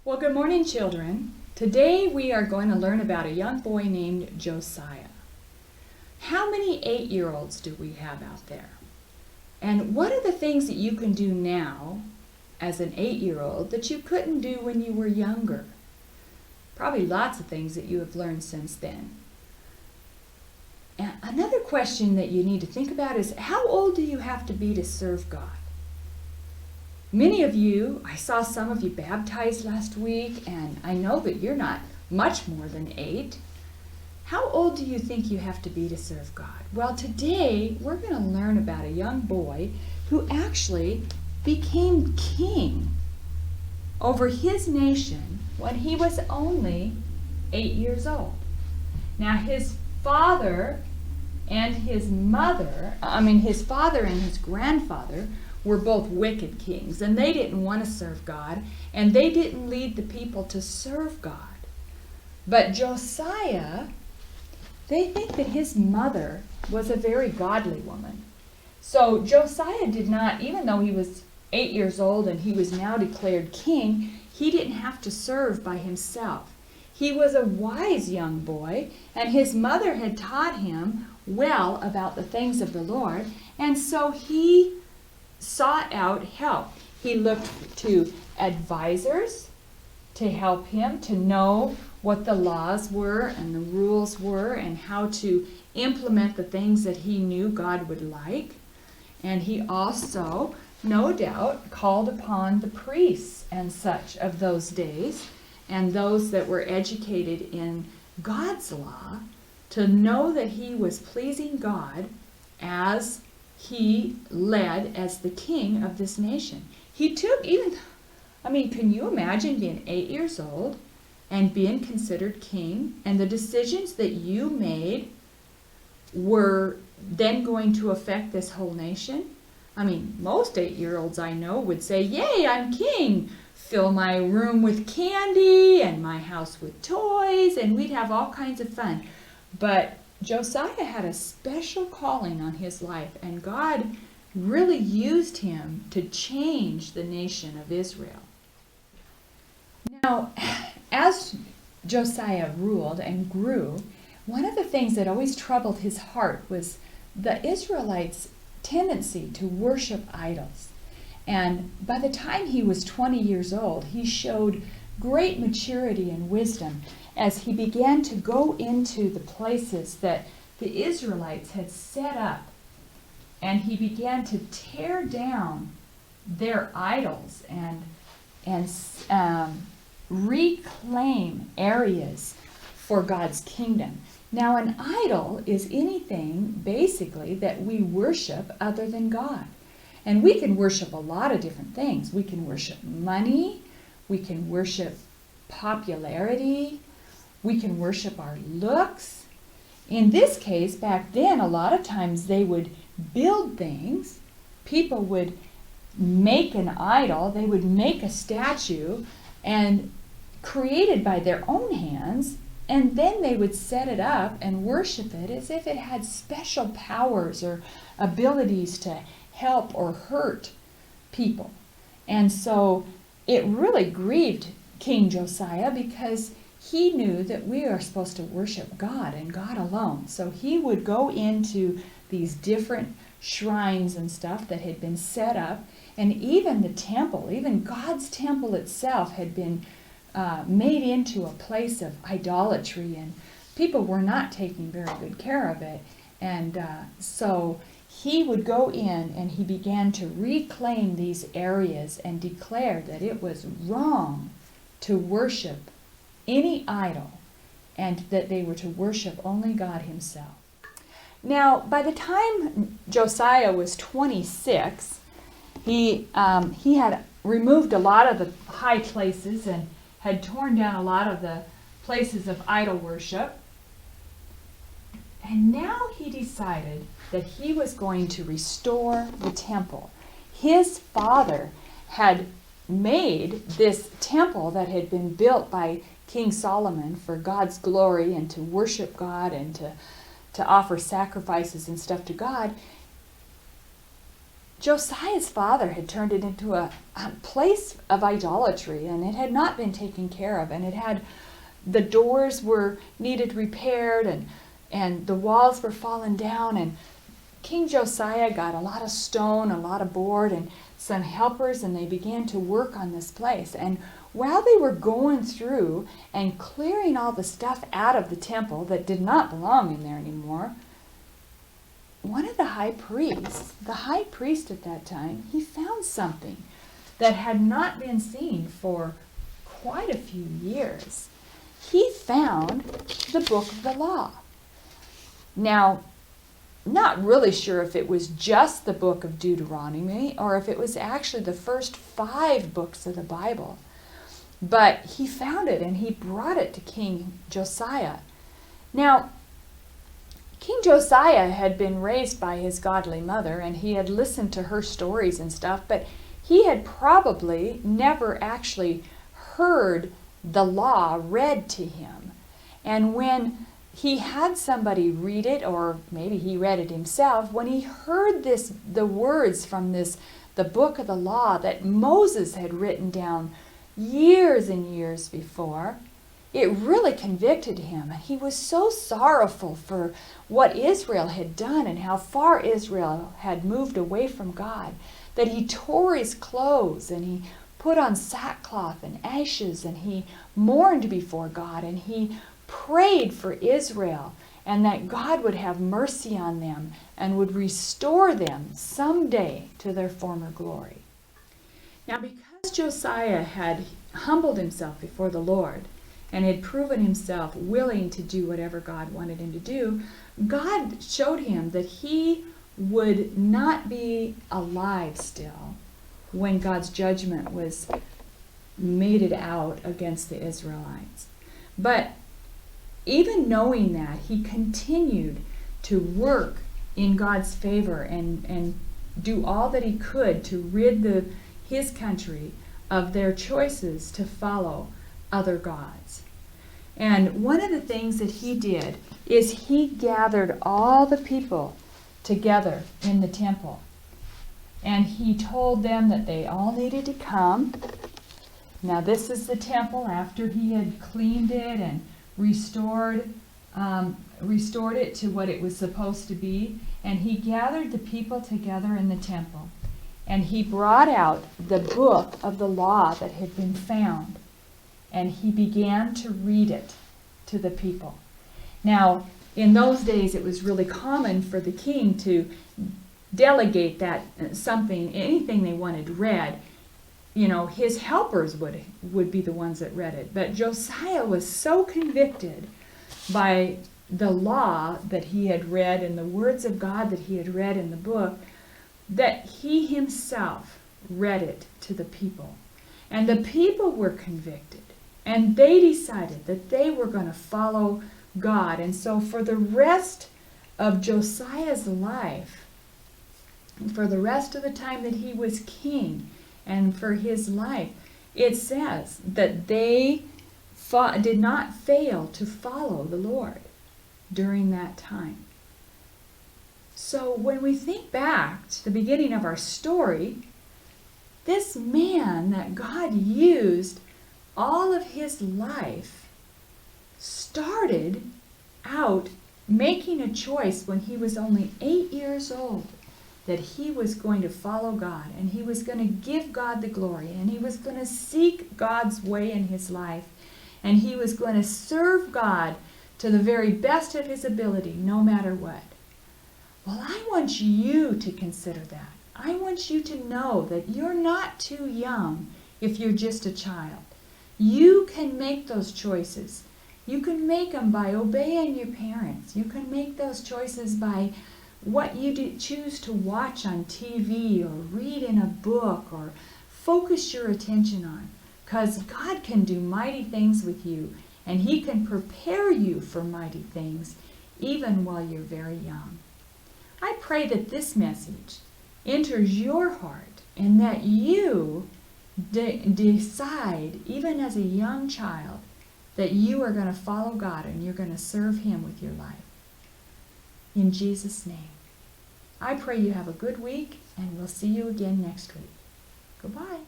Well, good morning, children. Today we are going to learn about a young boy named Josiah. How many 8-year-olds do we have out there? And what are the things that you can do now as an 8-year-old that you couldn't do when you were younger? Probably lots of things that you have learned since then. And another question that you need to think about is, how old do you have to be to serve God? Many of you, I saw some of you baptized last week, and I know that you're not much more than 8. How old do you think you have to be to serve God? Well, today we're going to learn about a young boy who actually became king over his nation when he was only 8 years old. Now, his father and his grandfather were both wicked kings, and they didn't want to serve God, and they didn't lead the people to serve God. But Josiah, they think that his mother was a very godly woman. So Josiah did not, even though he was 8 years old and he was now declared king, he didn't have to serve by himself. He was a wise young boy, and his mother had taught him well about the things of the Lord, and so he sought out help. He looked to advisors to help him to know what the laws were and the rules were and how to implement the things that he knew God would like. And he also, no doubt, called upon the priests and such of those days and those that were educated in God's law to know that he was pleasing God as he led as the king of this nation. He took can you imagine being 8 years old and being considered king, and the decisions that you made were then going to affect this whole nation? Most 8-year-olds I know would say, "Yay, I'm king. Fill my room with candy and my house with toys," and we'd have all kinds of fun. But Josiah had a special calling on his life, and God really used him to change the nation of Israel. Now, as Josiah ruled and grew, one of the things that always troubled his heart was the Israelites' tendency to worship idols. And by the time he was 20 years old, he showed great maturity and wisdom as he began to go into the places that the Israelites had set up, and he began to tear down their idols and reclaim areas for God's kingdom. Now, an idol is anything basically that we worship other than God. And we can worship a lot of different things. We can worship money, we can worship popularity, we can worship our looks. In this case, back then, a lot of times they would build things. People would make an idol, they would make a statue and created by their own hands, and then they would set it up and worship it as if it had special powers or abilities to help or hurt people. And so it really grieved King Josiah, because he knew that we are supposed to worship God and God alone. So he would go into these different shrines and stuff that had been set up, and even the temple, even God's temple itself had been made into a place of idolatry, and people were not taking very good care of it. And so he would go in and he began to reclaim these areas and declare that it was wrong to worship any idol, and that they were to worship only God himself. Now, by the time Josiah was 26, he had removed a lot of the high places and had torn down a lot of the places of idol worship. And now he decided that he was going to restore the temple. His father had made this temple that had been built by King Solomon for God's glory and to worship God and to offer sacrifices and stuff to God. Josiah's father had turned it into a place of idolatry, and it had not been taken care of, and the doors were needed repaired, and the walls were falling down, and King Josiah got a lot of stone, a lot of board, and some helpers, and they began to work on this place. And while they were going through and clearing all the stuff out of the temple that did not belong in there anymore, one of the high priest at that time, he found something that had not been seen for quite a few years. He found the book of the law. Now, not really sure if it was just the book of Deuteronomy or if it was actually the first 5 books of the Bible. But he found it and he brought it to King Josiah. Now, King Josiah had been raised by his godly mother, and he had listened to her stories and stuff, but he had probably never actually heard the law read to him. And when he had somebody read it, or maybe he read it himself, when he heard the words from the book of the law that Moses had written down years and years before, it really convicted him. And he was so sorrowful for what Israel had done and how far Israel had moved away from God, that he tore his clothes and he put on sackcloth and ashes, and he mourned before God, and he prayed for Israel, and that God would have mercy on them and would restore them someday to their former glory. Now, because Josiah had humbled himself before the Lord and had proven himself willing to do whatever God wanted him to do, God showed him that he would not be alive still when God's judgment was meted out against the Israelites. But even knowing that, he continued to work in God's favor and do all that he could to rid his country of their choices to follow other gods. And one of the things that he did is he gathered all the people together in the temple. And he told them that they all needed to come. Now, this is the temple after he had cleaned it and restored it to what it was supposed to be. And he gathered the people together in the temple. And he brought out the book of the law that had been found. And he began to read it to the people. Now, in those days, it was really common for the king to delegate anything they wanted read. His helpers would be the ones that read it. But Josiah was so convicted by the law that he had read and the words of God that he had read in the book that he himself read it to the people. And the people were convicted. And they decided that they were going to follow God. And so for the rest of Josiah's life, for the rest of the time that he was king, and for his life, it says that they did not fail to follow the Lord during that time. So when we think back to the beginning of our story, this man that God used all of his life started out making a choice when he was only 8 years old, that he was going to follow God, and he was going to give God the glory, and he was going to seek God's way in his life, and he was going to serve God to the very best of his ability, no matter what. Well, I want you to consider that. I want you to know that you're not too young if you're just a child. You can make those choices. You can make them by obeying your parents. You can make those choices by what you choose to watch on TV or read in a book or focus your attention on. Because God can do mighty things with you, and he can prepare you for mighty things even while you're very young. I pray that this message enters your heart and that you decide, even as a young child, that you are going to follow God and you're going to serve him with your life. In Jesus' name, I pray you have a good week, and we'll see you again next week. Goodbye.